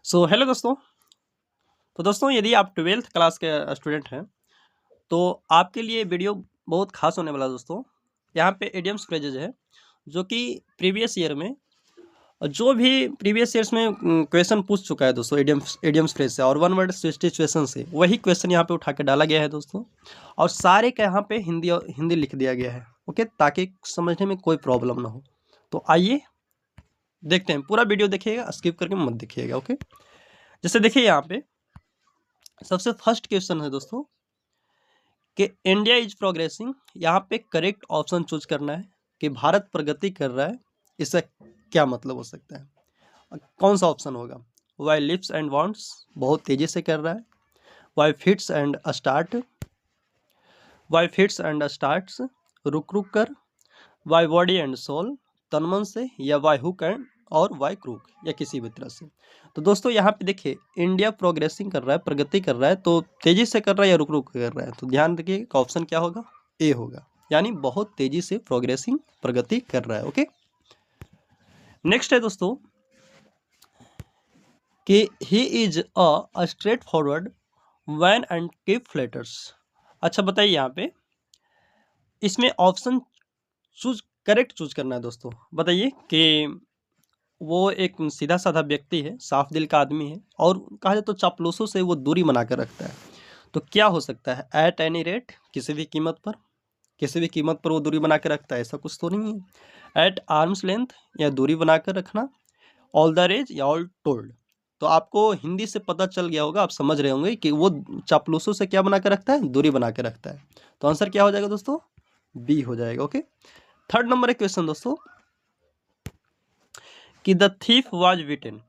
Hello दोस्तों। तो दोस्तों, यदि आप 12th क्लास के स्टूडेंट हैं तो आपके लिए वीडियो बहुत खास होने वाला है दोस्तों। यहाँ पे इडियम्स फ्रेजेज है जो कि प्रीवियस ईयर में जो भी प्रीवियस ईयर्स में क्वेश्चन पूछ चुका है दोस्तों, इडियम्स फ्रेज से और वन वर्ड सिचुएशन से वही क्वेश्चन यहाँ पे उठा के डाला गया है दोस्तों। और सारे का यहाँ पे हिंदी लिख दिया गया है, ओके, ताकि समझने में कोई प्रॉब्लम ना हो। तो आइए देखते हैं, पूरा वीडियो देखिएगा, स्किप करके मत देखिएगा, ओके। जैसे देखिए यहाँ पे सबसे फर्स्ट क्वेश्चन है दोस्तों कि इंडिया इज प्रोग्रेसिंग। यहाँ पे करेक्ट ऑप्शन चूज करना है कि भारत प्रगति कर रहा है, इससे क्या मतलब हो सकता है। कौन सा ऑप्शन होगा? वाई लिप्स एंड वांट्स, बहुत तेजी से कर रहा है। By fits and start, by fits and starts, रुक रुक कर। वाई बॉडी एंड सोल, तन मन से। या वाई हुक एंड और वाई क्रूक, या किसी भी तरह से। तो दोस्तों यहाँ पे देखिए, इंडिया प्रोग्रेसिंग कर रहा है, प्रगति कर रहा है, तो तेजी से कर रहा है या रुक रुक कर रहा है? तो ध्यान रखिए, ऑप्शन क्या होगा? ए होगा, यानी बहुत तेजी से प्रोग्रेसिंग, प्रगति कर रहा है, ओके। नेक्स्ट है दोस्तों कि he is a straightforward van and keep letters. अच्छा बताइए, यहाँ पे इसमें ऑप्शन करेक्ट चूज करना है दोस्तों। बताइए कि वो एक सीधा साधा व्यक्ति है, साफ दिल का आदमी है, और कहा जाए तो चापलूसों से वो दूरी बना कर रखता है। तो क्या हो सकता है? एट एनी रेट, किसी भी कीमत पर, किसी भी कीमत पर वो दूरी बना कर रखता है, ऐसा कुछ तो नहीं है। एट आर्म्स लेंथ, या दूरी बना कर रखना। ऑल द रेज, या ऑल टोल्ड। तो आपको हिंदी से पता चल गया होगा, आप समझ रहे होंगे कि वो चापलूसों से क्या बना कर रखता है? दूरी बना कर रखता है। तो आंसर क्या हो जाएगा दोस्तों? बी हो जाएगा, ओके। थर्ड नंबर एक क्वेश्चन दोस्तों कि द थीफ वाज बिटेन।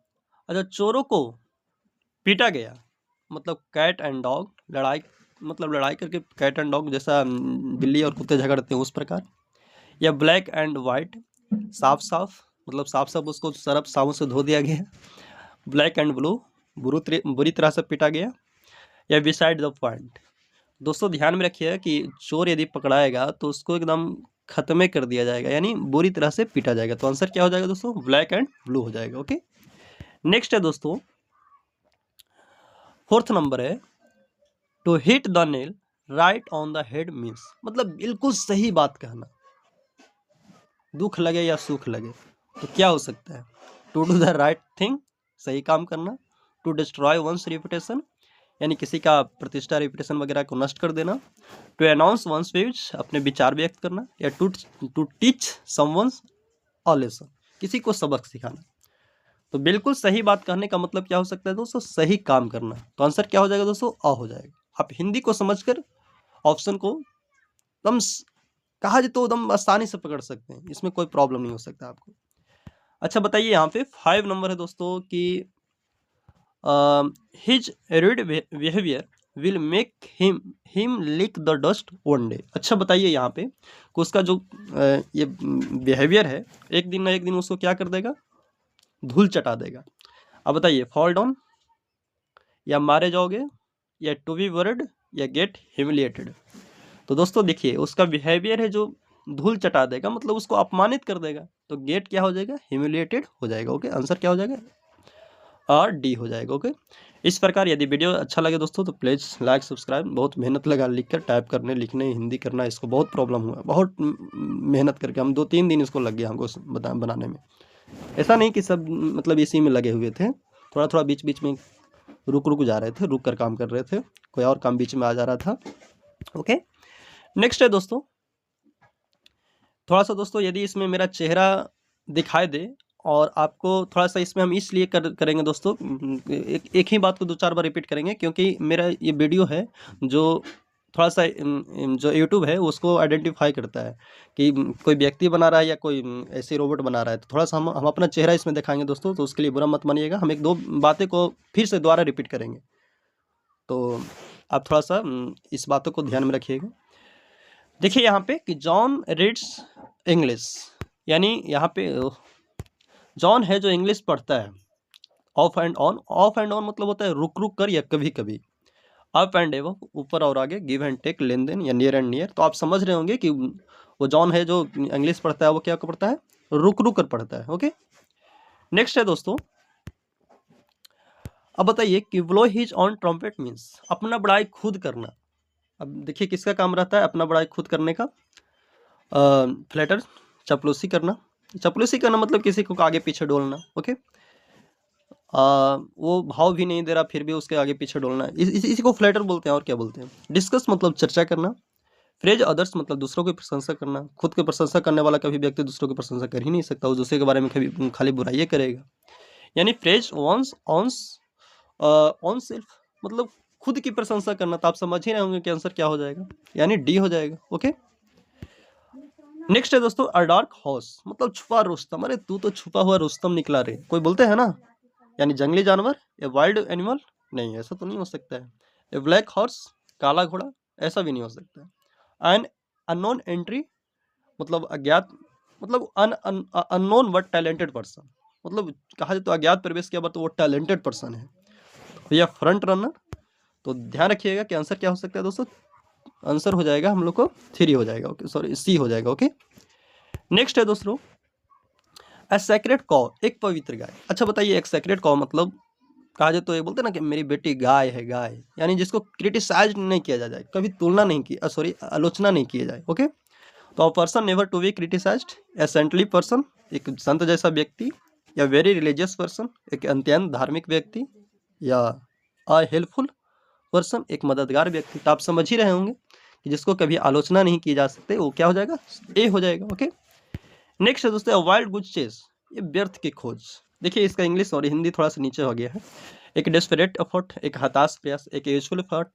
अच्छा, चोरों को पीटा गया, मतलब कैट एंड डॉग, लड़ाई, मतलब लड़ाई करके कैट एंड डॉग जैसा बिल्ली और कुत्ते झगड़ते हैं उस प्रकार। या ब्लैक एंड वाइट, साफ साफ, मतलब साफ साफ उसको सरफ साबुन से धो दिया गया। ब्लैक एंड ब्लू, बुरी तरह से पीटा गया। या बिसाइड द पॉइंट। दोस्तों ध्यान में रखिए कि चोर यदि पकड़ाएगा तो उसको एकदम खत्मे कर दिया जाएगा, यानी बुरी तरह से पीटा जाएगा। तो आंसर क्या हो जाएगा दोस्तों? ब्लैक एंड ब्लू हो जाएगा, ओके। नेक्स्ट है दोस्तों, फोर्थ नंबर है to hit the nail right on the head means, मतलब बिल्कुल सही बात कहना, दुख लगे या सुख लगे। तो क्या हो सकता है? To do the right thing, सही काम करना। टू डिस्ट्रॉय वंस रेपुटेशन, यानी किसी का प्रतिष्ठा, रेपुटेशन वगैरह को नष्ट कर देना। टू अनाउंस वंस व्यूज, अपने विचार व्यक्त करना। या to teach someone's a lesson, किसी को सबक सिखाना। तो बिल्कुल सही बात कहने का मतलब क्या हो सकता है दोस्तों? सही काम करना। तो आंसर क्या हो जाएगा दोस्तों? अ हो जाएगा। आप हिंदी को समझकर ऑप्शन को एकदम कहा जाए तो एकदम आसानी से पकड़ सकते हैं, इसमें कोई प्रॉब्लम नहीं हो सकता आपको। अच्छा बताइए, यहाँ पे 5 नंबर है दोस्तों कि his rude behaviour will make him lick the dust one day. अच्छा बताइए यहाँ पे कि उसका जो ये बिहेवियर है, एक दिन ना एक दिन उसको क्या कर देगा? धूल चटा देगा। अब बताइए, फॉल डाउन, या मारे जाओगे, या टू बी वर्ड, या गेट ह्यूमिलिएटेड। तो दोस्तों देखिए, उसका बिहेवियर है जो धूल चटा देगा, मतलब उसको अपमानित कर देगा। तो गेट क्या हो जाएगा? ह्यूमिलिएटेड हो जाएगा, ओके। आंसर क्या हो जाएगा? और डी हो जाएगा, ओके। इस प्रकार यदि वीडियो अच्छा लगे दोस्तों तो प्लीज़ लाइक सब्सक्राइब। बहुत मेहनत लगा लिखकर, टाइप करने, लिखने, हिंदी करना, इसको बहुत प्रॉब्लम हुआ, बहुत मेहनत करके हम 2-3 दिन इसको लग गया हमको बनाने में। ऐसा नहीं कि सब मतलब इसी में लगे हुए थे, थोड़ा थोड़ा बीच बीच में रुक जा रहे थे, रुक कर काम कर रहे थे, कोई और काम बीच में आ जा रहा था, ओके। नेक्स्ट है दोस्तों, थोड़ा सा दोस्तों यदि इसमें मेरा चेहरा दिखाई दे, और आपको थोड़ा सा इसमें हम इसलिए करेंगे दोस्तों, एक ही बात को 2-4 बार रिपीट करेंगे, क्योंकि मेरा ये वीडियो है जो थोड़ा सा जो यूट्यूब है उसको आइडेंटिफाई करता है कि कोई व्यक्ति बना रहा है या कोई ऐसे रोबोट बना रहा है। तो थोड़ा सा हम अपना चेहरा इसमें दिखाएंगे दोस्तों, तो उसके लिए बुरा मत मानिएगा। हम 1-2 बातें को फिर से दोबारा रिपीट करेंगे, तो आप थोड़ा सा इस बातों को ध्यान में रखिएगा। देखिए यहाँ पे कि जॉन रीड्स इंग्लिश, यानी यहाँ पे जॉन है जो इंग्लिश पढ़ता है। Of and on, of and on मतलब होता है रुक रुक कर या कभी कभी। अप एंड एवं, ऊपर और आगे। गिव एंड टेक, लेन देन, या नियर एंड नियर। तो आप समझ रहे होंगे कि वो जॉन है जो इंग्लिश पढ़ता है, वो क्या पढ़ता है? रुक रुक कर पढ़ता है, ओके। नेक्स्ट है दोस्तों अब बताइए कि blow his on trumpet means अपना बड़ाई खुद करना। अब देखिए किसका काम रहता है अपना बड़ाई खुद करने का, फ्लैटर, चपलूसी करना। चपलूसी करना मतलब किसी को आगे पीछे डोलना। ओके, वो भाव भी नहीं दे रहा फिर भी उसके आगे पीछे डोलना, इसी को फ्लैटर बोलते हैं। और क्या बोलते हैं? डिस्कस मतलब चर्चा करना। प्रेज अदर्स मतलब दूसरों की प्रशंसा करना। खुद की प्रशंसा करने वाला कभी व्यक्ति दूसरों की प्रशंसा कर ही नहीं सकता, वो दूसरे के बारे में कभी खाली बुराई करेगा। यानी प्रेज वंस ऑन्स ऑन सेल्फ मतलब खुद की प्रशंसा करना। तो आप समझ ही रहे होंगे कि आंसर क्या हो जाएगा, यानी डी हो जाएगा। ओके, नेक्स्ट है दोस्तों अ डार्क हॉर्स मतलब छुपा रुस्तम। अरे तू तो छुपा हुआ रुस्तम निकला रे, कोई बोलते हैं ना, यानी जंगली जानवर, ए वाइल्ड एनिमल, नहीं ऐसा तो नहीं हो सकता है। ए ब्लैक हॉर्स काला घोड़ा, ऐसा भी नहीं हो सकता है। एन अननोन एंट्री मतलब अज्ञात, मतलब अननोन बट टैलेंटेड पर्सन, मतलब कहा जाए तो अज्ञात प्रवेश किया तो वो टैलेंटेड पर्सन है। या फ्रंट रनर। तो ध्यान रखिएगा कि आंसर क्या हो सकता है दोस्तों, आंसर हो जाएगा हम लोग को 3 हो जाएगा। ओके, सॉरी सी हो जाएगा। ओके, नेक्स्ट है दोस्तों ए सेक्रेड कॉ एक पवित्र गाय। अच्छा बताइए एक सेक्रेड कॉ मतलब कहा जाए तो ये बोलते हैं ना कि मेरी बेटी गाय है, गाय यानी जिसको क्रिटिसाइज नहीं किया जाए, कभी तुलना नहीं की, सॉरी आलोचना नहीं किया जाए। ओके, तो person never to be criticised, a saintly person एक संत जैसा व्यक्ति, या वेरी रिलीजियस पर्सन एक अत्यंत धार्मिक व्यक्ति, या अ हेल्पफुल पर्सन एक मददगार व्यक्ति। तो आप समझ ही रहे होंगे कि जिसको कभी आलोचना नहीं की जा सकते वो क्या हो जाएगा, ए हो जाएगा। ओके, नेक्स्ट है दोस्तों वाइल्ड गुड चेस, ये व्यर्थ की खोज। देखिए इसका इंग्लिश और हिंदी थोड़ा सा नीचे हो गया है। एक डेस्परेट एफर्ट एक हताश प्रयास, एक यूजफुल एफर्ट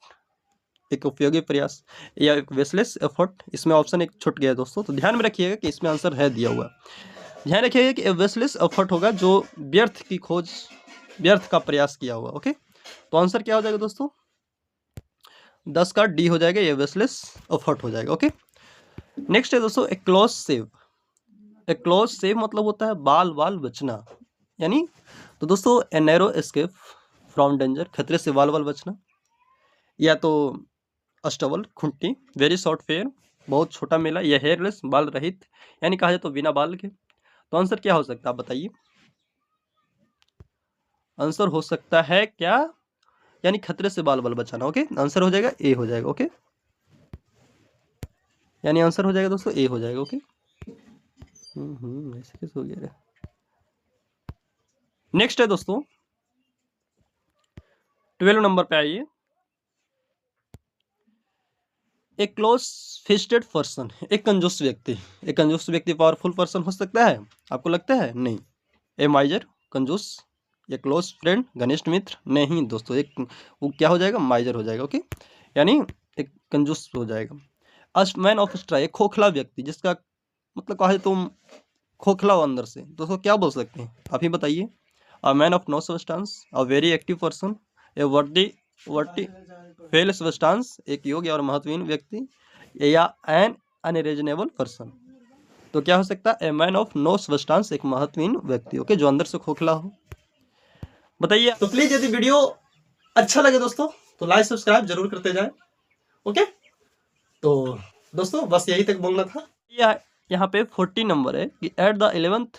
एक उपयोगी प्रयास, या एक वेस्टलेस एफर्ट। इसमें ऑप्शन एक छूट गया दोस्तों, तो ध्यान में रखिएगा कि इसमें आंसर है दिया हुआ। ध्यान रखिएगा कि वेस्टलेस एफर्ट होगा जो व्यर्थ की खोज, व्यर्थ का प्रयास किया हुआ। ओके, तो आंसर क्या हो जाएगा दोस्तों, 10 का डी हो जाएगा, ये वेस्टलेस एफर्ट हो जाएगा। ओके, नेक्स्ट है दोस्तों ए क्लोज सेव। ए क्लोज सेव मतलब होता है बाल बाल बचना, यानी तो दोस्तों a narrow escape from danger खतरे से बाल बाल बचना, या तो अष्टबल खुंटी वेरी शॉर्ट फेयर बहुत छोटा मेला, या हेयरलेस बाल रहित यानी कहा जाए तो बिना बाल के। तो आंसर क्या हो सकता है आप बताइए, आंसर हो सकता है क्या, यानी खतरे से बाल बाल बचाना। ओके, आंसर हो जाएगा ए हो जाएगा। ओके, यानी आंसर हो जाएगा दोस्तों ए हो जाएगा। ओके, ऐसे कैसे हो गया। नेक्स्ट है दोस्तों 12 नंबर पे आइए, एक क्लोज फिस्टेड पर्सन एक कंजूस व्यक्ति। एक कंजूस व्यक्ति पावरफुल पर्सन हो सकता है आपको लगता है? नहीं। ए माइजर कंजूस, या क्लोज फ्रेंड घनिष्ठ मित्र, नहीं दोस्तों, एक वो क्या हो जाएगा, माइजर हो जाएगा। ओके, यानी एक कंजूस हो जाएगा। अस्ट मैन ऑफ स्ट्राई एक खोखला व्यक्ति जिसका मतलब कहा जाए तुम खोखला हो अंदर से, दोस्तों क्या बोल सकते हैं आप ही बताइए। A man of no substance a very active person, a worthy fail substance एक योग्य और महत्वहीन व्यक्ति, या एन अनरीजनेबल पर्सन। तो क्या हो सकता है, a man of no substance एक महत्वहीन व्यक्ति। ओके, जो अंदर से खोखला हो। बताइए तो प्लीज यदि वीडियो अच्छा लगे दोस्तों तो लाइक सब्सक्राइब जरूर करते जाएं। ओके, तो दोस्तों बस यही तक बोलना था। यहाँ पे 40 नंबर है कि एट द 11th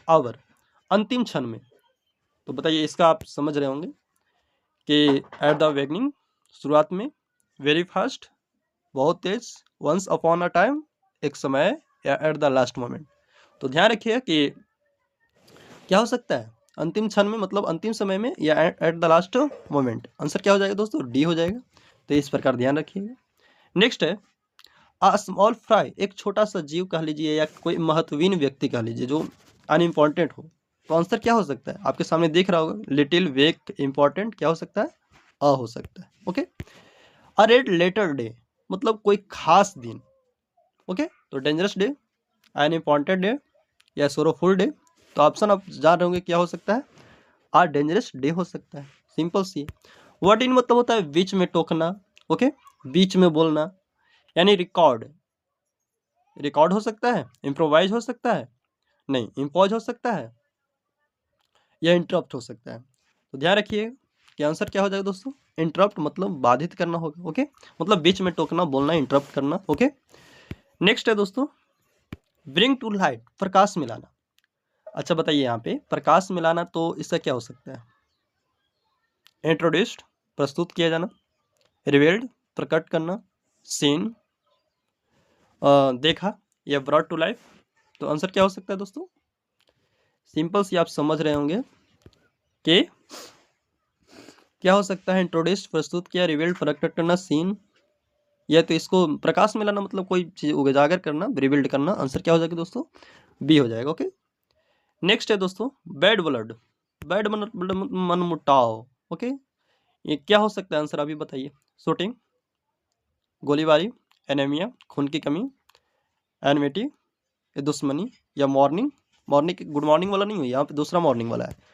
आवर अंतिम क्षण में। तो बताइए इसका आप समझ रहे होंगे कि एट द बिगनिंग शुरुआत में, वेरी फास्ट बहुत तेज, वंस अपॉन अ टाइम एक समय, या एट द लास्ट मोमेंट। तो ध्यान रखिए कि क्या हो सकता है अंतिम क्षण में मतलब अंतिम समय में, या eight the last moment. Answer क्या हो जाएगा दोस्तों, डी हो जाएगा। तो इस प्रकार ध्यान रखिएगा। नेक्स्ट है अ स्मॉल फ्राई एक छोटा सा जीव कह लीजिए, या कोई महत्वहीन व्यक्ति कह लीजिए जो अनइम्पॉर्टेंट हो। तो आंसर क्या हो सकता है आपके सामने दिख रहा होगा, लिटिल वेक इंपॉर्टेंट क्या हो सकता है, अ हो सकता है। ओके, अ रेड लेटर डे मतलब कोई खास दिन। ओके, तो डेंजरस डे, अनइम्पॉर्टेंट डे, या सोरोफुल डे। तो ऑप्शन आप जान रहे होंगे क्या हो सकता है, आ डेंजरस डे हो सकता है, सिंपल सी। वर्ड इन मतलब होता है बीच में टोकना। ओके, बीच में बोलना, यानी रिकॉर्ड, रिकॉर्ड हो सकता है, इम्प्रोवाइज हो सकता है, नहीं इम्पोज हो सकता है, या इंटरप्ट हो सकता है। तो ध्यान रखिए कि आंसर क्या हो जाएगा दोस्तों, इंटरप्ट मतलब बाधित करना होगा। ओके, मतलब बीच में टोकना, बोलना, इंटरप्ट करना। ओके, नेक्स्ट है दोस्तों ब्रिंग टू लाइट प्रकाश मिलाना। अच्छा बताइए यहाँ पे प्रकाश मिलाना तो इसका क्या हो सकता है, इंट्रोड्यूस्ड प्रस्तुत किया जाना, रिवील्ड प्रकट करना, सीन देखा, या ब्रॉट टू लाइफ। तो आंसर क्या हो सकता है दोस्तों? सिंपल सी आप समझ रहे होंगे कि क्या हो सकता है, इंट्रोड्यूस्ड प्रस्तुत किया, रिवील्ड प्रकट करना, सीन, या तो इसको प्रकाश में लाना मतलब कोई चीज उजागर करना, रिवील्ड करना। आंसर क्या हो जाएगा दोस्तों? बी हो जाएगा। ओके, नेक्स्ट है दोस्तों बैड ब्लड, बैड मनमुटाव। ओके, ये क्या हो सकता है आंसर अभी बताइए? शूटिंग, गोलीबारी, एनीमिया खून की कमी, एनमिटी दुश्मनी, या मॉर्निंग, मॉर्निंग गुड मॉर्निंग वाला नहीं है, यहाँ पे दूसरा मॉर्निंग वाला है।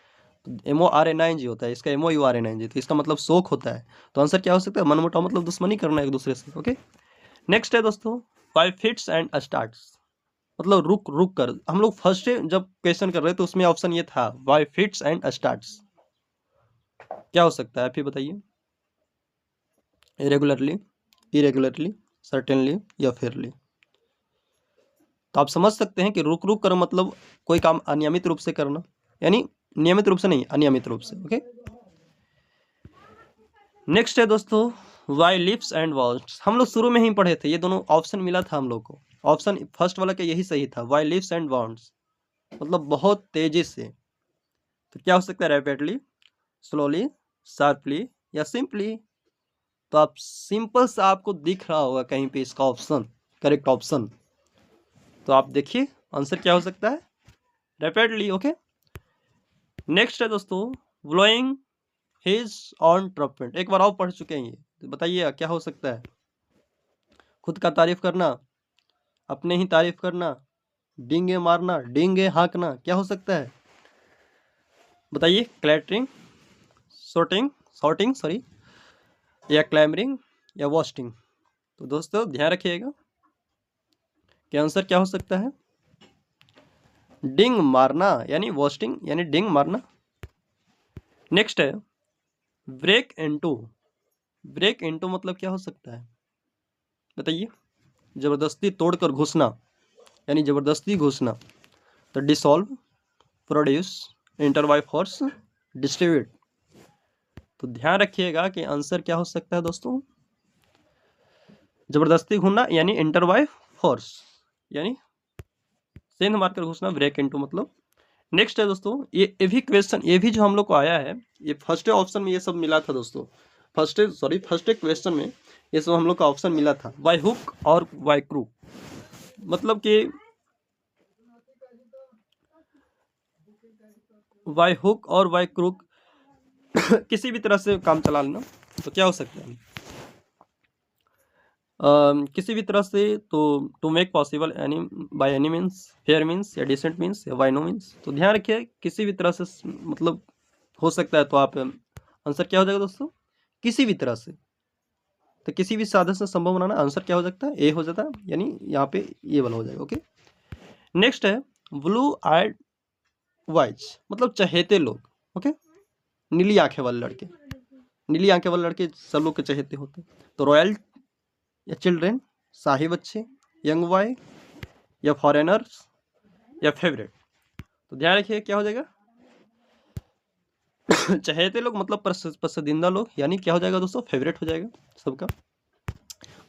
MORNING होता है, इसका MOURNING, तो इसका मतलब शोक होता है। तो आंसर क्या हो सकता है? मनमुटाव मतलब दुश्मनी करना एक दूसरे से। ओके, नेक्स्ट है दोस्तों बाय फिट्स एंड स्टार्ट्स, मतलब रुक रुक कर। हम लोग फर्स्ट जब क्वेश्चन कर रहे थे तो उसमें ऑप्शन ये था बाय फिट्स एंड स्टार्ट्स, क्या हो सकता है आप ही बताइए? इरेगुलरली, इरेगुलरली, सर्टेनली, या फेयरली। तो आप समझ सकते हैं कि रुक रुक कर मतलब कोई काम अनियमित रूप से करना, यानी नियमित रूप से नहीं, अनियमित रूप से। ओके, नेक्स्ट है दोस्तों वाई लिप्स एंड वॉल्स। हम लोग शुरू में ही पढ़े थे, ये दोनों ऑप्शन मिला था हम लोग को, ऑप्शन फर्स्ट वाला का यही सही था, वाई लिप्स एंड वॉन्ट्स मतलब बहुत तेजी से। तो क्या हो सकता है? रैपिडली, स्लोली, शार्पली, या सिंपली। तो आप सिंपल सा आपको दिख रहा होगा कहीं पे इसका ऑप्शन, करेक्ट ऑप्शन। तो आप देखिए आंसर क्या हो सकता है? रैपिडली। ओके, नेक्स्ट है दोस्तों ब्लोइंग हिज ऑन ट्रम्पेट। एक बार और पढ़ चुके हैं ये, तो बताइए क्या हो सकता है? खुद का तारीफ करना, अपने ही तारीफ करना, डींगे मारना, डींगे हाँकना, क्या हो सकता है बताइए? क्लैटरिंग, शॉर्टिंग, शॉर्टिंग सॉरी, या क्लैमरिंग, या वॉस्टिंग। तो दोस्तों ध्यान रखिएगा कि आंसर क्या हो सकता है? डिंग मारना, यानी वॉस्टिंग, यानी डिंग मारना। नेक्स्ट है ब्रेक इनटू, ब्रेक इनटू मतलब क्या हो सकता है बताइए? जबरदस्ती तोड़कर घुसना, यानी जबरदस्ती घुसना। तो dissolve, produce, inter by force, distribute. तो ध्यान रखिएगा कि आंसर क्या हो सकता है दोस्तों? जबरदस्ती घूमना, यानी इंटर बाय फोर्स, यानी सेंध मारकर घुसना, ब्रेक इनटू मतलब। नेक्स्ट है दोस्तों ये भी क्वेश्चन, ये भी जो हम लोग को आया है, ये फर्स्ट ऑप्शन में ये सब मिला था दोस्तों। फर्स्ट क्वेश्चन में ये सब हम लोग का ऑप्शन मिला था, बाय हुक और बाय क्रूक। मतलब कि बाय हुक और बाय क्रूक किसी भी तरह से काम चला लेना। तो क्या हो सकता है? किसी भी तरह से, तो to make possible any by any means, fair means, या डिसेंट मीन्स, या बाय नो मीन्स। तो ध्यान रखिए किसी भी तरह से मतलब हो सकता है। तो आप आंसर क्या हो जाएगा दोस्तों? किसी भी तरह से। तो किसी भी साधन से संभव बनाना, आंसर क्या हो सकता है? ए हो जाता है, यानी यहाँ पे ये वाला हो जाएगा। ओके, नेक्स्ट है ब्लू आइड वाइज, मतलब चहेते लोग। ओके, नीली आंखें वाले लड़के, नीली आंखें वाले लड़के सब लोग के चहेते होते हैं। तो रॉयल, या चिल्ड्रेन, शाही बच्चे, यंग बॉय, या फॉरेनर्स, या फेवरेट। तो ध्यान रखिए क्या हो जाएगा? चहेते लोग मतलब पसंदीदा लोग, यानी क्या हो जाएगा दोस्तों? फेवरेट हो जाएगा सबका।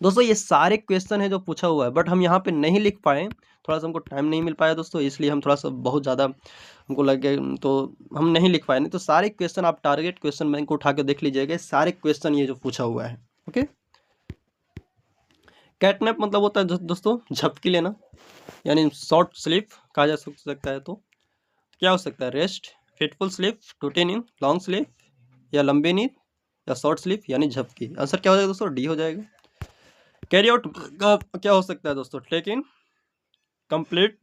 दोस्तों ये सारे क्वेश्चन है जो पूछा हुआ है, बट हम यहाँ पे नहीं लिख पाए, थोड़ा सा हमको टाइम नहीं मिल पाया दोस्तों, इसलिए हम थोड़ा सा बहुत ज़्यादा हमको लग गया, तो हम नहीं लिख पाए। नहीं तो सारे क्वेश्चन आप टारगेट क्वेश्चन बैंक को उठा के देख लीजिएगा, सारे क्वेश्चन ये जो पूछा हुआ है। ओके, कैटनैप मतलब होता है दोस्तों झपकी लेना, यानी शॉर्ट स्लीप कहा जा सकता है। तो क्या हो सकता है? रेस्ट, फिटफुल स्लीप, टूटी नींद, लॉन्ग स्लीप, या लंबी नींद, या शॉर्ट स्लीप, यानी झपकी। आंसर क्या हो जाएगा दोस्तों? डी हो जाएगा। कैरी आउट का क्या हो सकता है दोस्तों? टेक इन, कंप्लीट,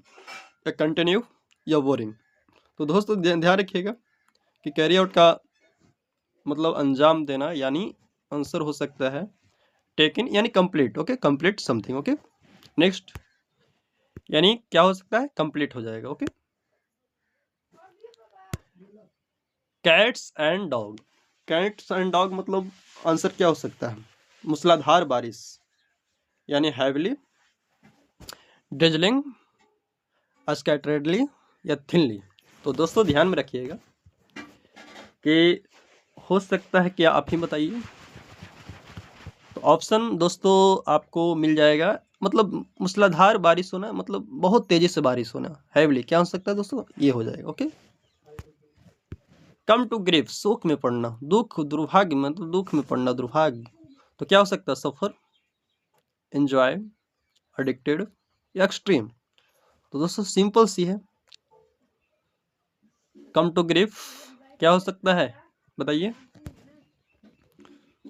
या कंटिन्यू, या बोरिंग। तो दोस्तों ध्यान रखिएगा कि कैरी आउट का मतलब अंजाम देना, यानी आंसर हो सकता है टेक इन, यानी complete. Okay, complete something. Okay, next यानी क्या हो सकता है? कंप्लीट हो जाएगा। Okay, cats and dog, cats and dog मतलब आंसर क्या हो सकता है? मूसलाधार बारिश, यानी हैवली, ड्रिजलिंग, स्कैटरेडली, या थिनली। तो दोस्तों ध्यान में रखिएगा कि हो सकता है क्या, आप ही बताइए। तो ऑप्शन दोस्तों आपको मिल जाएगा, मतलब मूसलाधार बारिश होना, मतलब बहुत तेजी से बारिश होना, हैवली। क्या हो सकता है दोस्तों, ये हो जाएगा। ओके। कम टू ग्रीफ, शोक में पड़ना, दुख, दुर्भाग्य, मतलब दुख में पड़ना, दुर्भाग्य। तो क्या हो सकता है, सफर, एंजॉय, एडिक्टेड या एक्सट्रीम। तो दोस्तों सिंपल सी है, कम टू ग्रीफ क्या हो सकता है बताइए।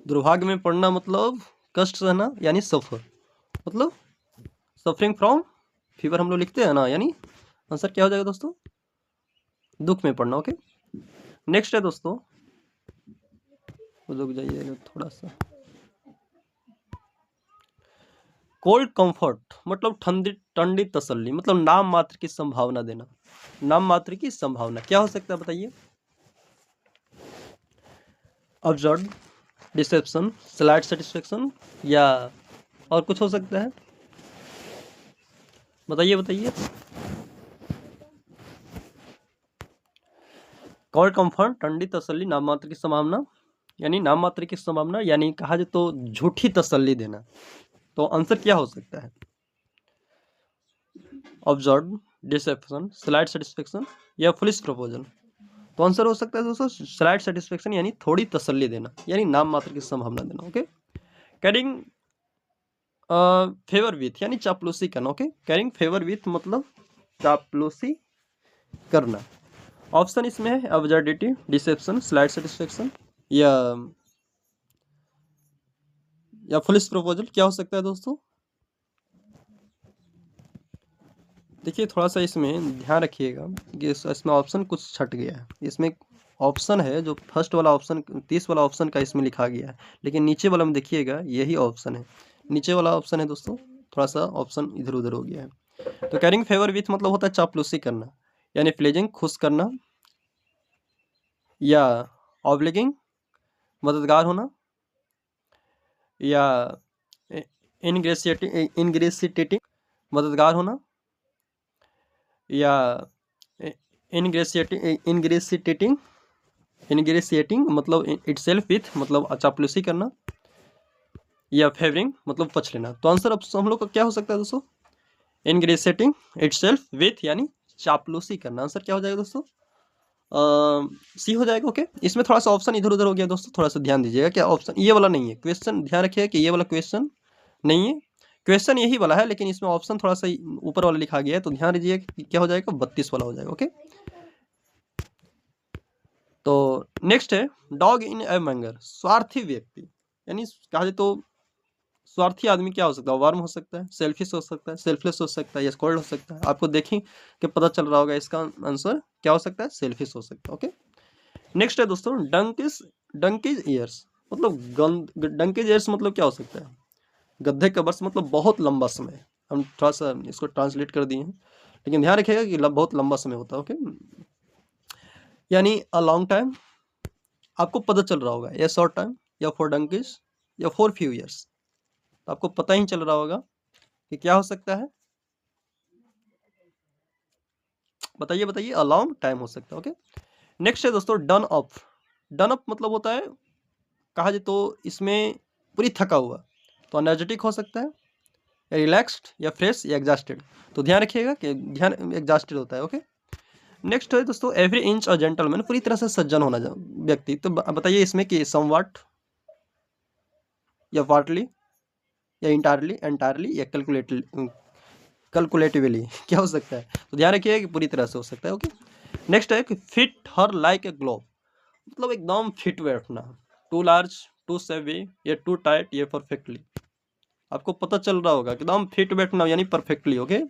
दुर्भाग्य में पड़ना मतलब कष्ट सहना, यानी सफर, मतलब सफरिंग फ्रॉम फीवर हम लोग लिखते हैं ना, यानी आंसर क्या हो जाएगा दोस्तों, दुख में पड़ना। ओके। नेक्स्ट है दोस्तों, रुक जाइए थोड़ा सा। कोल्ड कंफर्ट मतलब ठंडी ठंडी तसल्ली, मतलब नाम मात्र की संभावना देना, नाम मात्र की संभावना। क्या हो सकता है बताइए। ऑब्जर्व, डिसेप्शन, स्लाइट सेटिस्फेक्शन या और कुछ हो सकता है, बताइए बताइए। कोल्ड कंफर्ट, ठंडी तसल्ली, नाम मात्र की संभावना, यानी नाम मात्र की संभावना, यानी कहा जाए तो झूठी तसल्ली देना। तो आंसर क्या हो सकता है, ऑब्जर्व, डिसेप्शन, स्लाइट सेटिस्फेक्शन या फुलिश प्रपोजल। तो आंसर हो सकता है दोस्तों स्लाइट सेटिस्फेक्शन, यानी थोड़ी तसल्ली देना, यानी नाम मात्र की संभावना देना। ओके। कैरिंग फेवर विथ, यानी चापलूसी करना। ओके। कैरिंग फेवर विथ मतलब चापलूसी करना। ऑप्शन इसमें है अब्सर्डिटी, डिसेप्शन, स्लाइट सेटिस्फेक्शन या फुलिश प्रपोजल। क्या हो सकता है दोस्तों, देखिए थोड़ा सा इसमें ध्यान रखिएगा कि इसमें ऑप्शन कुछ छट गया है। इसमें ऑप्शन है जो फर्स्ट वाला ऑप्शन, 30 वाला ऑप्शन का इसमें लिखा गया है, लेकिन नीचे वाला में देखिएगा यही ऑप्शन है, नीचे वाला ऑप्शन है दोस्तों, थोड़ा सा ऑप्शन इधर उधर हो गया है। तो कैरिंग फेवर विथ मतलब होता है चापलूसी करना, यानी प्लेजिंग खुश करना, या ऑब्लिगिंग मददगार होना, या इनग्रेसिएटिंग मददगार होना, या इनग्रेसिएटिंग मतलब इटसेल्फ विथ मतलब चापलूसी करना, या फेवरिंग मतलब पछ लेना। तो आंसर अब हम लोग का क्या हो सकता है दोस्तों, इनग्रेसिएटिंग इटसेल्फ विथ यानी चापलूसी करना। आंसर क्या हो जाएगा दोस्तों, सी हो जाएगा। ओके। इसमें थोड़ा सा ऑप्शन इधर उधर हो गया दोस्तों, थोड़ा सा ध्यान दीजिएगा। क्या ऑप्शन ये वाला नहीं है, क्वेश्चन ध्यान रखिएगा कि ये वाला क्वेश्चन नहीं है, क्वेश्चन यही वाला है, लेकिन इसमें ऑप्शन थोड़ा सा ऊपर वाला लिखा गया है, तो ध्यान दीजिए क्या हो जाएगा, 32 वाला हो जाएगा। ओके। तो नेक्स्ट है डॉग इन ए मैंगर, स्वार्थी व्यक्ति, यानी कहा जाए तो स्वार्थी आदमी क्या हो सकता है, वर्म हो सकता है, सेल्फिश हो सकता है, सेल्फलेस हो सकता है, या कोल्ड हो सकता है। आपको देखें कि पता चल रहा होगा इसका आंसर क्या हो सकता है, सेल्फिश हो सकता है। ओके। नेक्स्ट है दोस्तों डंकीज ईयर्स, मतलब डंकीज ईयर्स मतलब क्या हो सकता है, गधे का वर्ष, मतलब बहुत लंबा समय। हम थोड़ा सा इसको ट्रांसलेट कर दिए हैं, लेकिन ध्यान रखिएगा कि बहुत लंबा समय होता है। ओके। यानी अ लॉन्ग टाइम, आपको पता चल रहा होगा, या शॉर्ट टाइम, या फॉर डंकीज, या फॉर फ्यू ईयर्स। तो आपको पता ही चल रहा होगा कि क्या हो सकता है, बताइए बताइए, अ लॉन्ग टाइम हो सकता है। ओके। नेक्स्ट है दोस्तों डन अप, डन अप मतलब होता है कहा जाए तो इसमें पूरी थका हुआ, तो एनर्जेटिक हो सकता है, रिलैक्स्ड, या फ्रेश, या एग्जॉस्टेड। तो ध्यान रखिएगा कि ध्यान एग्जॉस्टेड होता है। ओके। नेक्स्ट है दोस्तों एवरी इंच अ जेंटलमैन, पूरी तरह से सज्जन होना व्यक्ति। तो बताइए इसमें कि समवॉट, या पार्टली, या एंटायरली, या कैलकुलेटिवली क्या हो सकता है। तो ध्यान रखिएगा कि पूरी तरह से हो सकता है। ओके। नेक्स्ट है कि fit her like a glove, मतलब एकदम फिट बैठना, टू लार्ज, टू सेवी, या टू टाइट, या परफेक्टली। आपको पता चल रहा होगा एकदम फिट बैठना यानी परफेक्टली। ओके।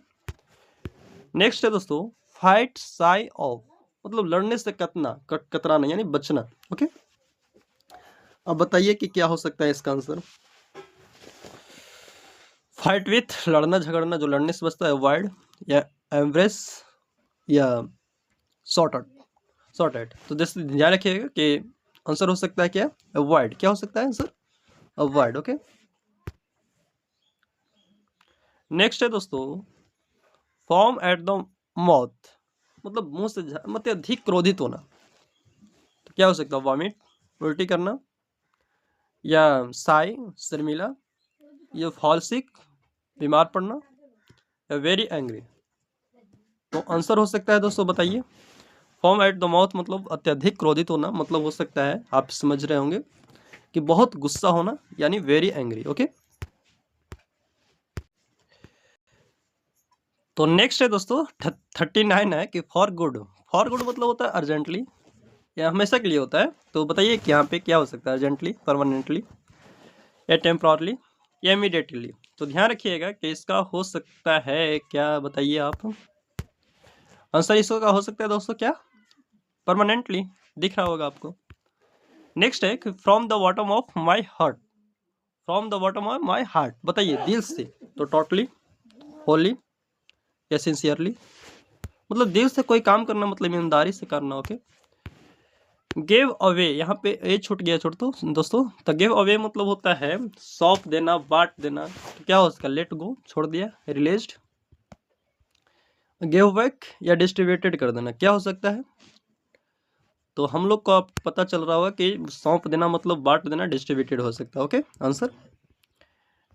नेक्स्ट है दोस्तों फाइट साई ऑफ, मतलब लड़ने से कतराना यानी बचना। ओके। अब बताइए कि क्या हो सकता है इसका आंसर, फाइट विथ लड़ना झगड़ना, जो लड़ने से बचता है, अवॉइड, या एम्ब्रेस, या सॉर्ट आउट। तो जैसे ध्यान रखिएगा कि आंसर हो सकता है क्या, अवॉइड। क्या हो सकता है आंसर, अवॉइड। ओके। नेक्स्ट है दोस्तों फॉर्म एट द माउथ, मतलब मुंह से मतलब अधिक क्रोधित होना। तो क्या हो सकता है, वॉमिट, उल्टी करना, या साई शर्मिला, या फॉल सिक बीमार पड़ना, या वेरी एंग्री। तो आंसर हो सकता है दोस्तों, बताइए। फॉर्म एट द माउथ मतलब अत्यधिक क्रोधित होना, मतलब हो सकता है आप समझ रहे होंगे कि बहुत गुस्सा होना, यानी वेरी एंग्री। ओके, तो नेक्स्ट है दोस्तों 39 है कि फॉर गुड। फॉर गुड मतलब होता है अर्जेंटली, या हमेशा के लिए होता है। तो बताइए कि यहाँ पे क्या हो सकता है, अर्जेंटली, परमानेंटली, या टेम्परली, या इमीडिएटली। तो ध्यान रखिएगा कि इसका हो सकता है क्या, बताइए आप। आंसर इसका हो सकता है दोस्तों क्या, परमानेंटली, दिख रहा होगा आपको। नेक्स्ट है कि from the bottom of my heart. From the bottom of my heart, बताइए दिल से। तो टोटली, होली, या सिंसियरली, मतलब दिल से कोई काम करना, मतलब ईमानदारी से करना। ओके, गिव अवे, यहाँ पे ए छूट गया छोड़ तो दोस्तों। तो गिव अवे मतलब होता है सौंप देना, बांट देना। तो क्या हो सकता है, लेट गो, छोड़ दिया, रिलीज्ड। गिव बैक या डिस्ट्रीब्यूटेड कर देना, क्या हो सकता है। तो हम लोग को अब पता चल रहा होगा कि सौंप देना मतलब बांट देना, डिस्ट्रीब्यूटेड हो सकता है। Okay, answer.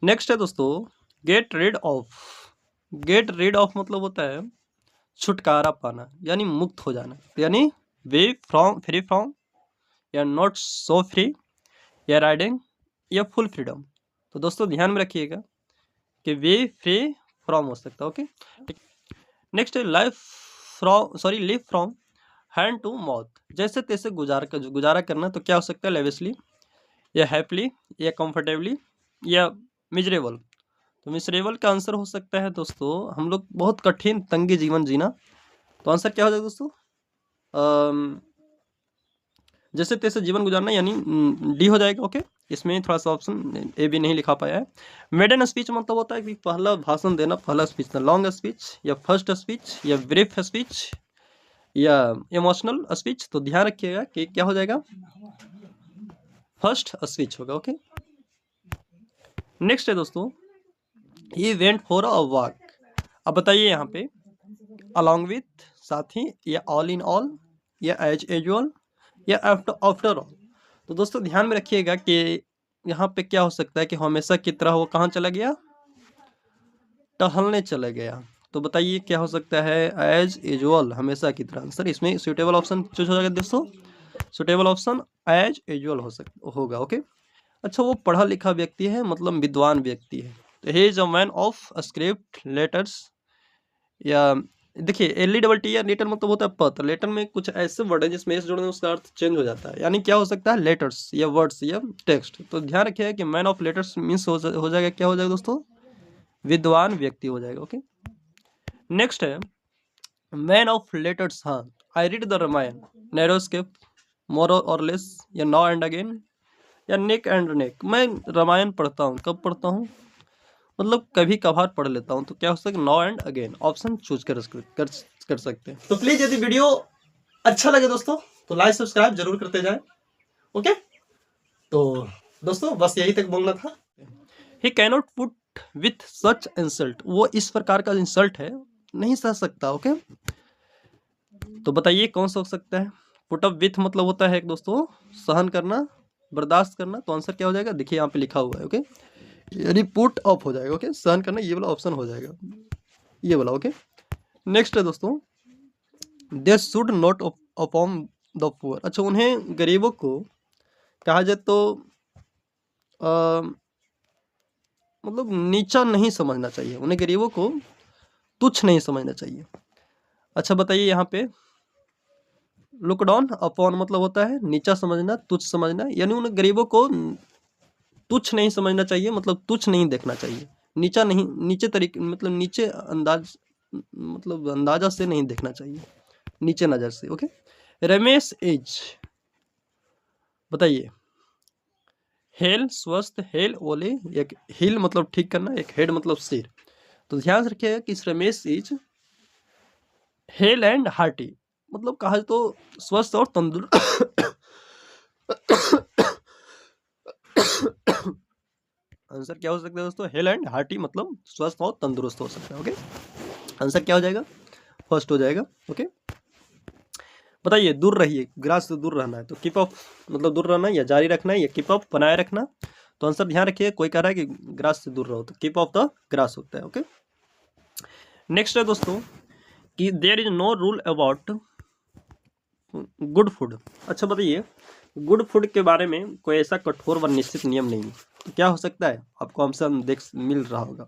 नेक्स्ट है दोस्तों get rid of. Get rid of मतलब होता है छुटकारा पाना, यानी मुक्त हो जाना, यानी वे फ्रॉम, फ्री फ्रॉम, या नॉट सो फ्री, या राइडिंग, या फुल फ्रीडम। तो दोस्तों ध्यान में रखिएगा कि वे फ्री फ्रॉम हो सकता है। ओके, नेक्स्ट है life from, sorry live from hand to mouth, जैसे तैसे गुजारा करना। तो क्या हो सकता है, लेविशली, या हैप्पीली, या कंफर्टेबली, या मिजरेबल। तो मिजरेबल का आंसर हो सकता है दोस्तों, हम लोग बहुत कठिन तंगी जीवन जीना। तो आंसर क्या हो जाएगा दोस्तों, जैसे तैसे जीवन गुजारना, यानी डी हो जाएगा। ओके, इसमें थोड़ा सा ऑप्शन ए भी नहीं लिखा पाया है। मेडन स्पीच मतलब होता है कि पहला भाषण देना, पहला स्पीच देना। लॉन्ग स्पीच, या फर्स्ट स्पीच, या ब्रीफ स्पीच, या इमोशनल स्पीच। तो ध्यान रखिएगा कि क्या हो जाएगा, फर्स्ट स्पीच होगा। ओके, नेक्स्ट है दोस्तों he went for a walk. अब बताइए यहाँ पे अलॉन्ग विथ, साथ ही, या ऑल इन ऑल, या एज यूजुअल, या आफ्टर आफ्टर ऑल। तो दोस्तों ध्यान में रखिएगा कि यहाँ पे क्या हो सकता है कि हमेशा की तरह वो कहाँ चला गया, टहलने चला गया। तो बताइए क्या हो सकता है, एज यूजुअल, हमेशा की तरह। आंसर इसमें सुटेबल ऑप्शन चूज हो जाएगा दोस्तों, सुटेबल ऑप्शन एज यूजुअल होगा। ओके, अच्छा वो पढ़ा लिखा व्यक्ति है, मतलब विद्वान व्यक्ति है। तो ही is a man of script letters, या देखिए एल डबल टी या लेटर मतलब होता है पत्र। लेटर में कुछ ऐसे वर्ड है जिसमें एस जोड़ने उसका अर्थ चेंज हो जाता है, यानी क्या हो सकता है, लेटर्स, या वर्ड्स, या टेक्स्ट। तो ध्यान रखिएगा कि मैन ऑफ लेटर्स मीन्स हो जाएगा, क्या हो जाएगा दोस्तों, विद्वान व्यक्ति हो जाएगा। ओके, नेक्स्ट है मैन ऑफ लेटर्स। हाँ, आई रीड द रामायण, नैरोस्केप, मोर और लेस, या नाउ एंड अगेन, या नेक एंड नेक। मैं रामायण पढ़ता हूँ, कब पढ़ता हूँ, मतलब कभी कभार पढ़ लेता हूँ। तो क्या हो सकता है, now and again option choose कर सकते हैं। तो प्लीज यदि वीडियो अच्छा लगे दोस्तों तो लाइक सब्सक्राइब जरूर करते जाएं। ओके, तो दोस्तों बस यही तक बोलना था। ही cannot put with such insult, वो इस प्रकार का इंसल्ट है नहीं सह सकता। ओके, तो बताइए कौन सा हो सकता है। पुट अप विथ मतलब होता है दोस्तों सहन करना, बर्दाश्त करना। तो आंसर क्या हो जाएगा, देखिए यहाँ पे लिखा हुआ है। ओके, यानी पुट अप हो जाएगा। ओके, सहन करना ये वाला ऑप्शन हो जाएगा, ये वाला। ओके, नेक्स्ट है दोस्तों they should not upon the poor. अच्छा, उन्हें गरीबों को कहा जाए तो मतलब नीचा नहीं समझना चाहिए, उन्हें गरीबों को तुच्छ नहीं समझना चाहिए। अच्छा बताइए यहाँ पे लुक डाउन अपॉन मतलब होता है नीचा समझना, तुच्छ समझना, यानी उन्हें गरीबों को तुच्छ नहीं समझना चाहिए, मतलब तुच्छ नहीं देखना चाहिए, नीचा नहीं, नीचे तरीके मतलब नीचे अंदाज, मतलब अंदाजा से नहीं देखना चाहिए, नीचे नजर से। ओके, रमेश इज, बताइए हेल स्वस्थ, हेल ओले, एक हिल मतलब ठीक करना, एक हेड मतलब सिर। तो ध्यान रखिएगा कि Ramesh is hello and hearty, मतलब कहा तो स्वस्थ और तंदुरुस्त। आंसर क्या हो सकता है दोस्तों, हेल एंड हार्टी मतलब स्वस्थ और तंदुरुस्त हो सकता है। ओके, आंसर क्या हो जाएगा, फर्स्ट हो जाएगा। ओके, बताइए, दूर रहिए, ग्रास से दूर रहना है तो कीप ऑफ मतलब दूर रहना या जारी रखना है या कीप ऑफ बनाए रखना। तो आंसर ध्यान रखिए, कोई कह रहा है कि ग्रास से दूर रहो तो कीप ऑफ द ग्रास होता है। ओके, नेक्स्ट है दोस्तों कि there is no rule about good food. अच्छा बताइए, गुड फूड के बारे में कोई ऐसा कठोर व निश्चित नियम नहीं है, तो क्या हो सकता है? आपको ऑप्शन देख मिल रहा होगा,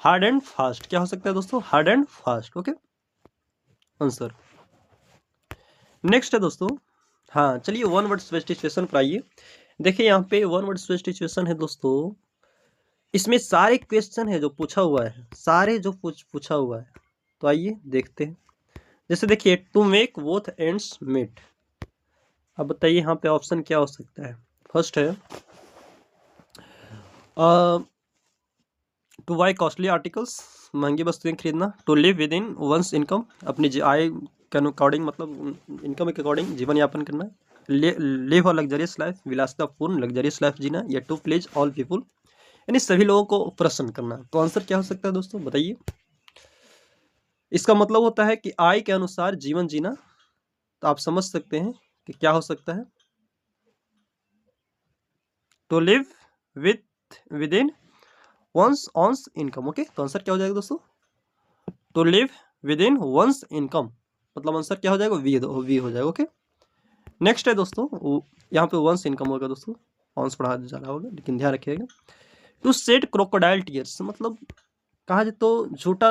हार्ड एंड फास्ट। क्या हो सकता है दोस्तों? Hard and fast. Okay, answer. Next है दोस्तों, हाँ चलिए वन वर्ड स्पेसिफिकेशन पर आइए। देखिए यहाँ पे वन वर्ड स्पेसिफिकेशन है दोस्तों, इसमें सारे क्वेश्चन है जो पूछा हुआ है, सारे जो पूछा हुआ है, तो आइए देखते हैं। जैसे देखिए, to make both ends meet. अब बताइए यहाँ पे ऑप्शन क्या हो सकता है? फर्स्ट है टू बाई कॉस्टली आर्टिकल्स, महंगी वस्तुएं खरीदना। To live within one's income, अपनी आय के अकॉर्डिंग मतलब इनकम के अकॉर्डिंग जीवन यापन करना। लिव अ लग्जरियस लाइफ, विलासितापूर्ण लग्जरियस लाइफ जीना। या टू प्लीज ऑल पीपुल, यानी सभी लोगों को प्रसन्न करना। तो आंसर क्या हो सकता है दोस्तों, बताइए? इसका मतलब होता है कि आय के अनुसार जीवन जीना। तो आप समझ सकते हैं कि क्या हो सकता है, to live within one's own income. Okay, तो आंसर क्या हो जाएगा दोस्तों? To live within one's income, मतलब आंसर क्या हो जाएगा? वी हो जाएगा। ओके, नेक्स्ट है दोस्तों, यहाँ पे वंस इनकम होगा दोस्तों, वंस पढ़ा जा रहा होगा लेकिन ध्यान रखिएगा। टू सेट क्रोकोडाइल टीयर्स, मतलब कहा जाए तो झूठा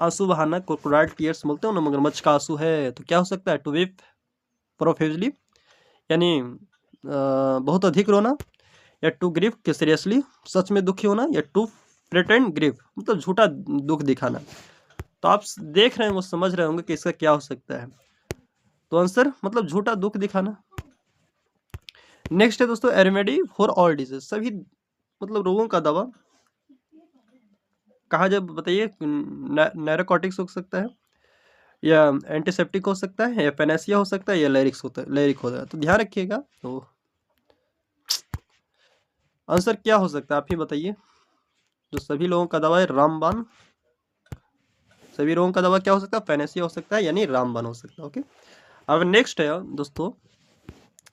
आंसू बहाना, क्रोकोडाइल टीयर्स बोलते हो ना, मगरमच्छ का आंसू है। तो क्या हो सकता है? टू वीप प्रोफेजली, यानी बहुत अधिक रोना। या टू ग्रीव कि सीरियसली सच में दुखी होना। या टू प्रिटेंड ग्रीव, मतलब झूठा दुख दिखाना। तो आप देख रहे हैं, वो समझ रहे होंगे कि इसका क्या हो सकता है। तो आंसर मतलब झूठा दुख दिखाना। नेक्स्ट है दोस्तों, रेमेडी फॉर ऑल डिजीज, सभी मतलब रोगों का दवा। कहा जाए बताइए, नैरोकॉटिक्स हो सकता है, या एंटीसेप्टिक हो सकता है, या पेनेसिया हो सकता है, या लेरिक्स होता है, लेरिक होता है। तो ध्यान रखिएगा। तो आंसर क्या हो सकता है आप ही बताइए? जो सभी लोगों का दवा है रामबाण, सभी रोगों का दवा क्या हो सकता है? पेनेसिया हो सकता है, यानी रामबाण हो सकता है। ओके, अब नेक्स्ट है दोस्तों,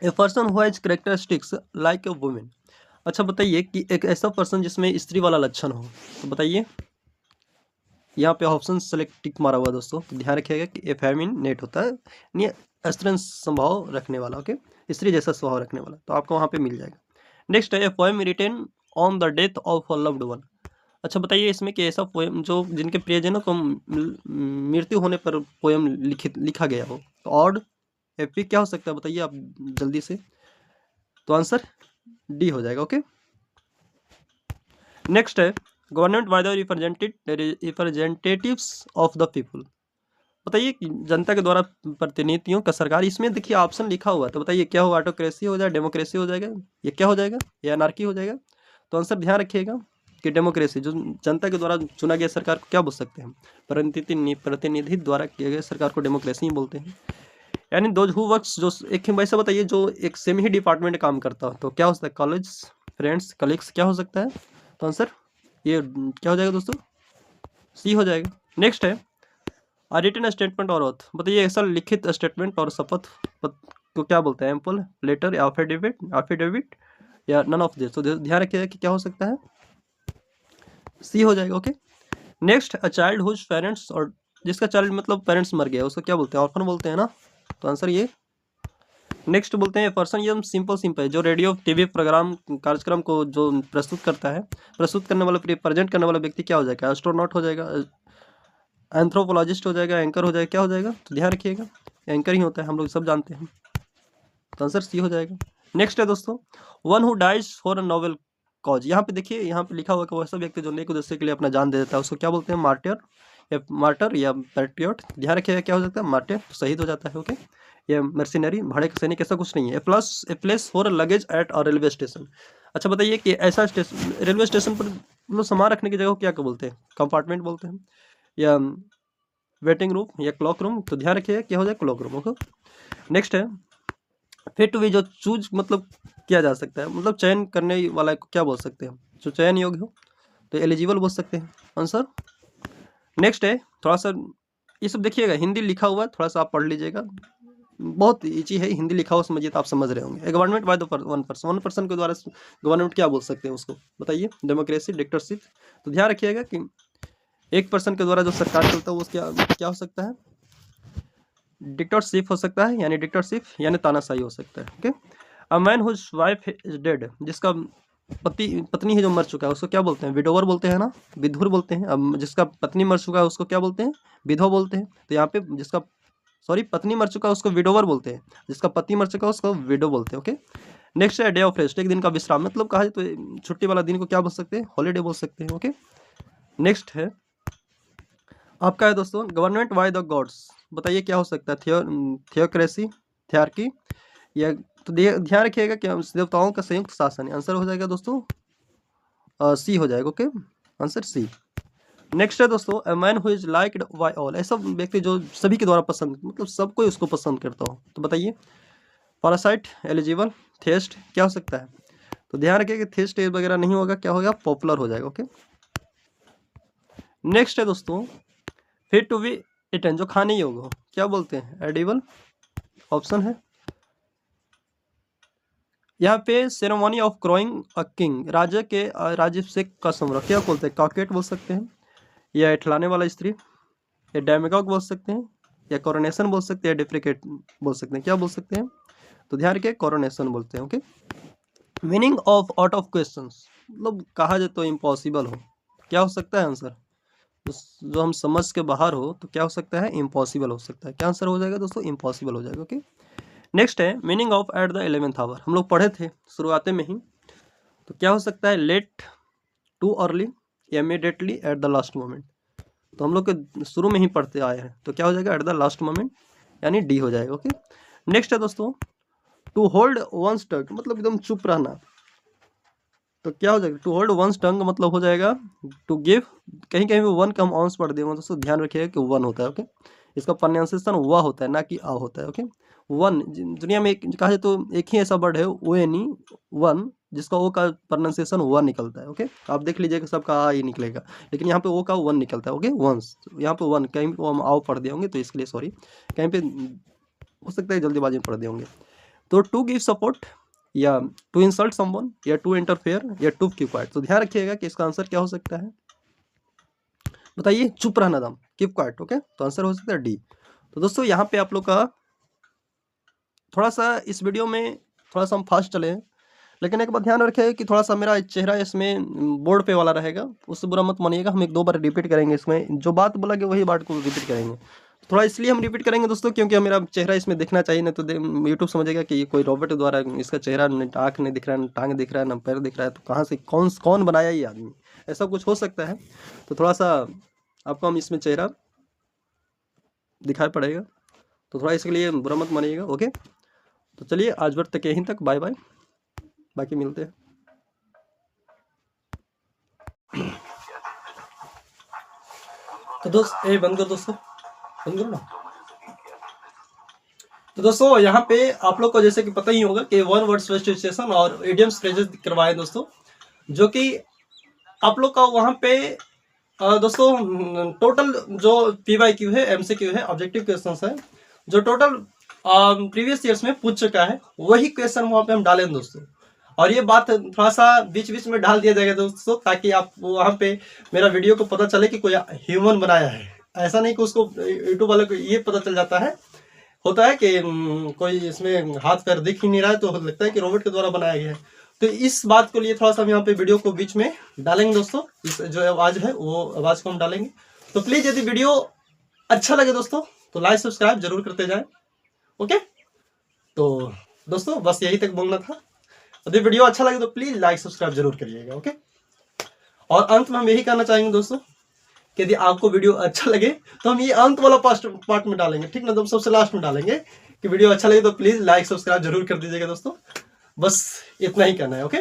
a person who has characteristics like a women. अच्छा बताइए कि एक ऐसा पर्सन जिसमें स्त्री वाला लक्षण हो, तो बताइए। यहाँ पे ऑप्शन सेलेक्ट टिक मारा हुआ दोस्तों, तो ध्यान रखिएगा कि एफेमिनेट होता है, यानी स्त्रीण स्वभाव रखने वाला। ओके, स्त्री जैसा स्वभाव रखने वाला, तो आपको वहाँ पे मिल जाएगा। नेक्स्ट है, a poem written on the death of a loved one. अच्छा बताइए इसमें कि ऐसा पोएम जो जिनके प्रियजनों को मृत्यु होने पर पोएम लिखा गया हो। तो ऑड एपिक क्या हो सकता है बताइए आप जल्दी से? तो आंसर डी हो जाएगा। ओके, नेक्स्ट है, government by the representatives of the people. बताइए कि जनता के द्वारा प्रतिनिधियों का सरकार। इसमें देखिए ऑप्शन लिखा हुआ है, तो बताइए क्या होगा? ऑटोक्रेसी हो जाएगा, डेमोक्रेसी हो जाएगा, ये क्या हो जाएगा? ये अनार्की हो जाएगा। तो आंसर ध्यान रखिएगा कि डेमोक्रेसी, जो जनता के द्वारा चुना गया सरकार को क्या बोल सकते हैं? प्रतिनिधि द्वारा किए गए सरकार को डेमोक्रेसी ही बोलते हैं। यानी दोज हु वर्क्स, जो एक वैसे बताइए जो एक सेम ही डिपार्टमेंट काम करता हो, तो क्या हो सकता है? कॉलेज फ्रेंड्स कलीग्स क्या हो सकता है? तो आंसर ये क्या हो जाएगा दोस्तों? सी हो जाएगा। नेक्स्ट है, रिटन स्टेटमेंट और ओथ। बताइए ऐसा लिखित स्टेटमेंट और शपथ को क्या बोलते हैं? एम्पल, लेटर, या एफिडेविट, या नन ऑफ दिस। तो ध्यान रखिएगा कि क्या हो सकता है? सी हो जाएगा। Okay, next, a child whose parents, और जिसका चाइल्ड मतलब पेरेंट्स मर गया उसको क्या बोलते हैं? ऑर्फन बोलते हैं ना। तो आंसर ये। नेक्स्ट बोलते हैं पर्सन, ये सिंपल है, जो रेडियो टीवी प्रोग्राम कार्यक्रम को जो प्रस्तुत करता है, प्रस्तुत करने वाला प्रेजेंट करने वाला व्यक्ति क्या हो जाएगा? एस्ट्रोनॉट हो जाएगा, एंथ्रोपोलॉजिस्ट हो जाएगा, एंकर हो जाएगा, क्या हो जाएगा? तो ध्यान रखिएगा, एंकर ही होता है, हम लोग सब जानते हैं। तो आंसर सी हो जाएगा। नेक्स्ट है दोस्तों, one who dies for a noble cause. यहाँ पे देखिए, यहाँ पे लिखा हुआ कि वैसा व्यक्ति जो नेक उद्देश्य के लिए अपना जान दे देता है उसको क्या बोलते हैं? मार्टर या पैट्रियट। ध्यान रखिएगा क्या हो सकता है? मार्टर, शहीद हो जाता है। ओके, ये मर्सिनरी, भाड़े का सैनिक, ऐसा कुछ नहीं है। A place for luggage at a railway station. अच्छा बताइए कि ऐसा स्टेशन, रेलवे स्टेशन पर मतलब सामान रखने की जगह को क्या बोलते हैं? कंपार्टमेंट बोलते हैं, या वेटिंग रूम, या क्लॉक रूम। तो ध्यान रखिएगा क्या हो जाए? Clock room. ओके, नेक्स्ट है, फिट टू बी, जो चूज मतलब किया जा सकता है, मतलब चयन करने वाला को क्या बोल सकते हैं? जो चयन योग्य हो, तो एलिजिबल बोल सकते हैं। आंसर। नेक्स्ट है, थोड़ा सा ये सब देखिएगा, हिंदी लिखा हुआ है, थोड़ा सा आप पढ़ लीजिएगा, बहुत ईजी है, हिंदी लिखा हुआ समझिए तो आप समझ रहे होंगे। Government by the one person, one person के द्वारा गवर्नमेंट क्या बोल सकते हैं उसको बताइए? Democracy, dictatorship. तो ध्यान रखिएगा कि एक पर्सन के द्वारा जो सरकार चलता है वो क्या हो सकता है? डिक्टेटरशिप हो सकता है, यानी डिक्टेटरशिप यानी तानाशाही हो सकता है। Okay. A man whose wife is dead, जिसका पत्नी है जो मर चुका है उसको क्या बोलते हैं? विडोवर बोलते हैं ना, विधुर बोलते हैं। अब जिसका पत्नी मर चुका है उसको क्या बोलते हैं? विधवा बोलते हैं। तो यहाँ पे जिसका पत्नी मर चुका है उसको विडोवर बोलते हैं, जिसका पति मर चुका है उसको विडो बोलते हैं। ओके। नेक्स्ट है डे ऑफ रेस्ट, एक दिन का विश्राम, मतलब कहा जाए तो छुट्टी वाला दिन को क्या बोल सकते हैं? हॉलीडे बोल सकते हैं। ओके। नेक्स्ट है आपका है दोस्तों गवर्नमेंट बाय द गॉड्स, बताइए क्या हो सकता है? थियोक्रेसी, थियार्की, या तो ध्यान रखिएगा कि देवताओं का संयुक्त शासन है। आंसर हो जाएगा दोस्तों सी हो जाएगा। Okay, answer C. नेक्स्ट है दोस्तों a man who is liked by all, ऐसा व्यक्ति जो सभी के द्वारा पसंद, मतलब सब कोई उसको पसंद करता हो। तो बताइए पैरासाइट, एलिजिबल, थेस्ट, क्या हो सकता है? तो ध्यान रखिए कि थेस्ट वगैरह नहीं होगा, क्या होगा? पॉपुलर हो जाएगा। ओके। नेक्स्ट है दोस्तों फिट टू बी इटन, जो खाने योग्य हो, क्या बोलते हैं? एडिबल ऑप्शन है। यहाँ पे ceremony of crowing a king, राजा के राज्याभिषेक का समारोह क्या बोलते हैं? कॉकेट बोल सकते हैं, या इठलाने वाला स्त्री, या डेमेगॉग बोल सकते हैं, या कोरोनेशन बोल सकते हैं, डिफ्रिकेट बोल सकते हैं। क्या बोल सकते हैं? तो ध्यान रखिए कोरोनेशन बोलते हैं। Okay. Meaning of out of questions, मतलब कहा जाए तो इम्पॉसिबल हो, क्या हो सकता है आंसर? जो हम समझ के बाहर हो तो क्या हो सकता है? इम्पॉसिबल हो सकता है। क्या आंसर हो जाएगा दोस्तों? इम्पॉसिबल हो जाएगा। ओके। नेक्स्ट है meaning of at the 11th hour, हम लोग पढ़े थे शुरुआत में ही, तो क्या हो सकता है? Late, too early, immediately, at the last moment. तो हम लोग के शुरू में ही पढ़ते आए हैं, तो क्या हो जाएगा? एट द लास्ट मोमेंट, यानी डी हो जाएगा। ओके। नेक्स्ट है दोस्तों टू होल्ड वंस टंग, मतलब एकदम चुप रहना, तो क्या हो जाएगा? टू होल्ड वंस टंग मतलब हो जाएगा टू गिव, कहीं कहीं वन का हम ऑन्स पढ़ देंगे दोस्तों, ध्यान रखिएगा कि वन होता है। ओके। इसका प्रोनाउंसिएशन व होता है, ना कि आ होता है। ओके। वन, दुनिया में एक कहा जाए तो एक ही ऐसा वर्ड है ओ एन ई, वन, जिसका ओ का प्रोनाउंसिएशन वन निकलता है। ओके। आप देख लीजिएगा सबका आ ही निकलेगा, लेकिन यहाँ पे ओ का वन निकलता है। ओके, वंस, यहाँ पे वन, कहीं हम आओ पढ़ दिए होंगे तो इसके लिए सॉरी, कहीं पे हो सकता है जल्दीबाजी में पढ़ दिए होंगे। तो टू गिव सपोर्ट, या टू इंसल्ट समवन, या टू इंटरफेयर, या टू कीप क्वाइट। तो ध्यान रखिएगा कि इसका आंसर क्या हो सकता है? बताइए, चुप रहना दम, कीप क्वाइट। ओके, तो आंसर हो सकता है डी। तो दोस्तों यहाँ पे आप लोग का थोड़ा सा इस वीडियो में थोड़ा सा हम फास्ट चले हैं, लेकिन एक बात ध्यान रखिए कि थोड़ा सा मेरा चेहरा इसमें बोर्ड पे वाला रहेगा, उससे बुरा मत मानिएगा। हम एक दो बार रिपीट करेंगे, इसमें जो बात बोला गया वही बात को रिपीट करेंगे। थोड़ा इसलिए हम रिपीट करेंगे दोस्तों क्योंकि मेरा चेहरा इसमें दिखना चाहिए, नहीं तो यूट्यूब समझेगा कि ये कोई रोबोट द्वारा इसका चेहरा, आँख नहीं दिख रहा है, न टांग दिख रहा है, न पैर दिख रहा है, तो कहाँ से कौन बनाया ये आदमी, ऐसा कुछ हो सकता है। तो थोड़ा सा आपको हम इसमें चेहरा दिखाई पड़ेगा, तो थोड़ा इसके लिए बुरा मत मानिएगा। ओके, तो चलिए आज भर तक यहीं तक, बाय बाय, बाकी मिलते हैं। तो दोस्त बंद करो दोस्तों, बंद करो ना। तो दोस्तों यहाँ पे आप लोग को जैसे कि पता ही होगा कि वन वर्ड स्पेसिफिकेशन और इडियम्स फ्रेजेस करवाए दोस्तों, जो कि आप लोग का वहाँ पे दोस्तों टोटल जो PYQ है, MCQ है, ऑब्जेक्टिव क्वेश्चंस है, जो टोटल प्रीवियस ईयर्स में पूछ चुका है वही क्वेश्चन वहाँ पे हम डालें दोस्तों। और ये बात थोड़ा सा बीच बीच में डाल दिया जाएगा दोस्तों, ताकि आप वहाँ पे मेरा वीडियो को पता चले कि कोई ह्यूमन बनाया है। ऐसा नहीं कि उसको यूट्यूब वाले को ये पता चल जाता है, होता है कि कोई इसमें हाथ पैर दिख ही नहीं रहा है तो लगता है कि रोबोट के द्वारा बनाया गया है। तो इस बात को लिए थोड़ा सा हम यहाँ पे वीडियो को बीच में डालेंगे दोस्तों, इस जो आवाज़ है वो आवाज़ को हम डालेंगे। तो प्लीज़ यदि वीडियो अच्छा लगे दोस्तों तो लाइक सब्सक्राइब जरूर करते जाएं। ओके, तो दोस्तों बस यही तक बोलना था। यदि वीडियो अच्छा लगे तो प्लीज़ लाइक सब्सक्राइब जरूर करिएगा। ओके, और अंत में हम यही कहना चाहेंगे दोस्तों कि यदि आपको वीडियो अच्छा लगे तो हम ये अंत वाला पार्ट में डालेंगे, ठीक ना, तो हम सबसे लास्ट में डालेंगे कि वीडियो अच्छा लगे तो प्लीज़ लाइक सब्सक्राइब जरूर कर दीजिएगा दोस्तों। बस इतना ही कहना है। ओके।